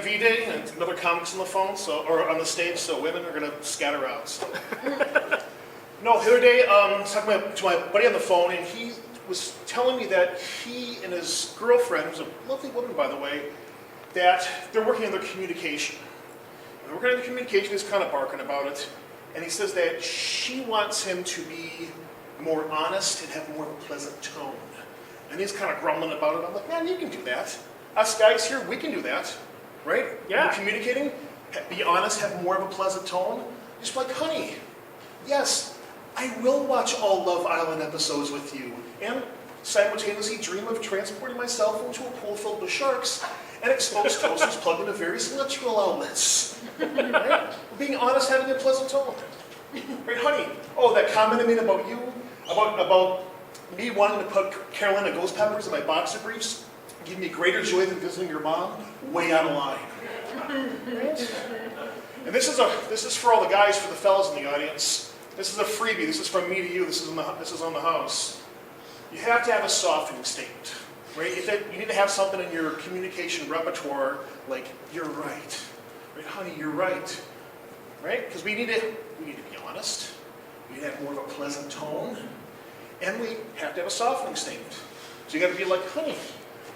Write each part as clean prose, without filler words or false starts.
V-Day and another comic's on the phone, or on the stage, so women are gonna scatter out. So. No, the other day, I was talking to my buddy on the phone, and he was telling me that he and his girlfriend, who's a lovely woman, by the way, that they're working on their communication. And working on their communication, he's kind of barking about it, and he says that she wants him to be more honest and have more of a pleasant tone. And he's kind of grumbling about it. I'm like, man, you can do that. Us guys here, we can do that, right? Yeah. We're communicating, be honest, have more of a pleasant tone. Just like, honey, yes, I will watch all Love Island episodes with you, and simultaneously dream of transporting myself into a pool filled with sharks and exposed toasters plugged into various electrical outlets. Right? Being honest, having a pleasant tone. Right, honey? Oh, that comment I made about you, about me wanting to put Carolina Ghost Peppers in my boxer briefs, give me greater joy than visiting your mom, way out of line. Right? And this is for all the guys, for the fellas in the audience. This is a freebie. This is from me to you. This is on the house. You have to have a softening statement, right? You need to have something in your communication repertoire like, you're right. Right, honey, you're right. Right? Because we need to be honest. We need to have more of a pleasant tone. And we have to have a softening statement. So you got to be like, honey,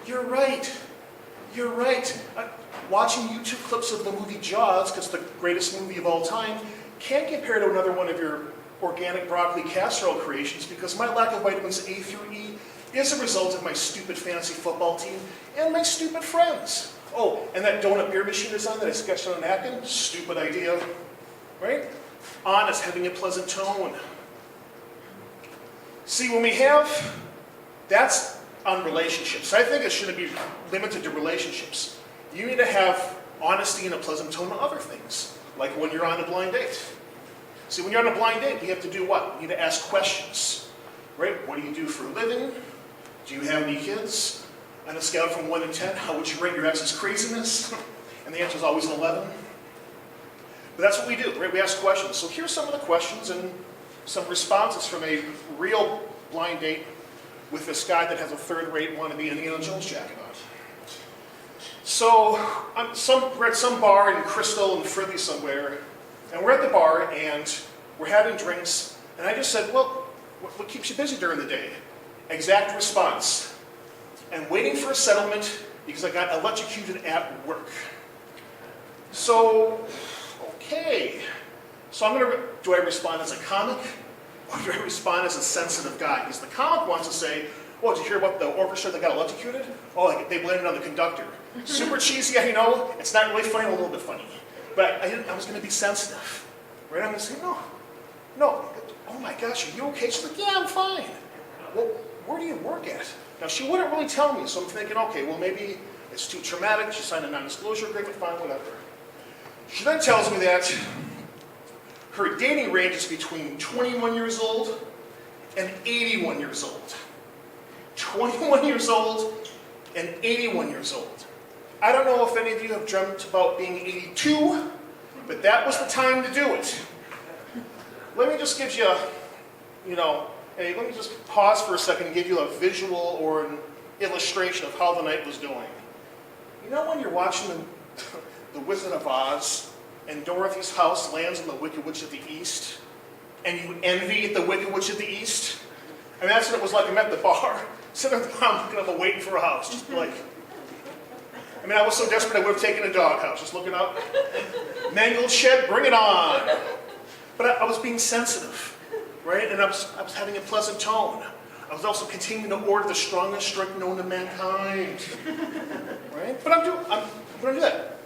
you're right. You're right. Watching YouTube clips of the movie Jaws, because it's the greatest movie of all time, can't compare to another one of your organic broccoli casserole creations, because my lack of vitamins A through E is a result of my stupid fantasy football team and my stupid friends. Oh, and that donut beer machine design that I sketched on a napkin, stupid idea, right? Honest, having a pleasant tone. See, when we have, that's on relationships. I think it shouldn't be limited to relationships. You need to have honesty and a pleasant tone on other things, like when you're on a blind date. See, when you're on a blind date, you have to do what? You need to ask questions, right? What do you do for a living? Do you have any kids? On a scale from 1 to 10, how would you rate your ex's craziness? And the answer is always an 11. But that's what we do, right? We ask questions. So here's some of the questions and some responses from a real blind date with this guy that has a third-rate wannabe Indiana Jones jacket on. So we're at some bar in Crystal and Fridley somewhere, and we're at the bar and we're having drinks, and I just said, well, what keeps you busy during the day? Exact response. I'm waiting for a settlement because I got electrocuted at work. So, okay. So do I respond as a comic, or do I respond as a sensitive guy? Because the comic wants to say, oh, did you hear about the orchestra that got electrocuted? Oh, they blamed it on the conductor. Super cheesy, I know. It's not really funny, a little bit funny. But I was going to be sensitive. Right? I'm going to say, no. Oh my gosh, are you okay? She's like, yeah, I'm fine. Well, where do you work at? Now, she wouldn't really tell me, so I'm thinking, okay, well, maybe it's too traumatic. She signed a non-disclosure agreement, fine, whatever. She then tells me that her dating range is between 21 years old and 81 years old. 21 years old and 81 years old. I don't know if any of you have dreamt about being 82, but that was the time to do it. Let me just give you, hey, let me just pause for a second and give you a visual or an illustration of how the night was going. You know when you're watching the Wizard of Oz and Dorothy's house lands on the Wicked Witch of the East, and you envy the Wicked Witch of the East? And that's what it was like. I'm at the bar, sitting at the bar looking up, waiting for a house, just like, I was so desperate I would have taken a doghouse, just looking up. Mangled shed, bring it on. But I was being sensitive, right? And I was having a pleasant tone. I was also continuing to order the strongest drink known to mankind, right? But I'm going to do that.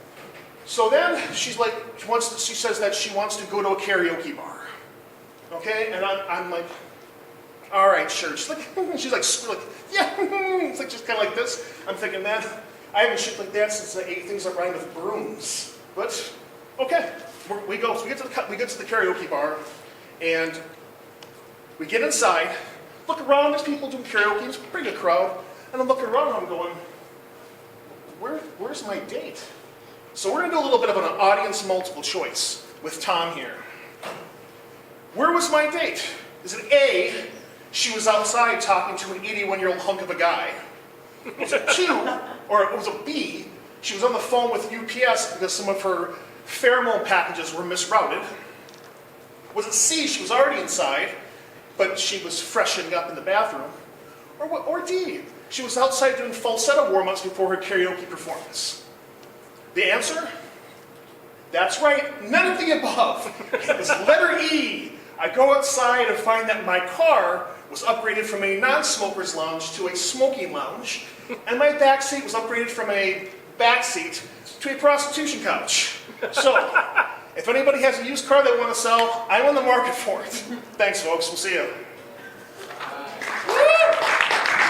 So then she's like, she says that she wants to go to a karaoke bar, okay? And I'm like, all right, sure. She's like, yeah, it's like just kind of like this. I'm thinking, man, I haven't shit like that since I ate things that rhyme with brooms. But okay, we get to the karaoke bar, and we get inside. Look around. There's people doing karaoke. It's a pretty good crowd. And I'm looking around. And I'm going, where's my date? So we're gonna do a little bit of an audience multiple choice with Tom here. Where was my date? Is it A, she was outside talking to an 81-year-old hunk of a guy? Was it 2, or it was a B, She was on the phone with UPS because some of her pheromone packages were misrouted. Was it C, she was already inside, but she was freshening up in the bathroom? Or D, she was outside doing falsetto warm-ups before her karaoke performance? The answer? That's right, none of the above. It was letter E. I go outside and find that my car was upgraded from a non-smoker's lounge to a smoking lounge, and my back seat was upgraded from a back seat to a prostitution couch. So, if anybody has a used car they want to sell, I'm on the market for it. Thanks, folks. We'll see you.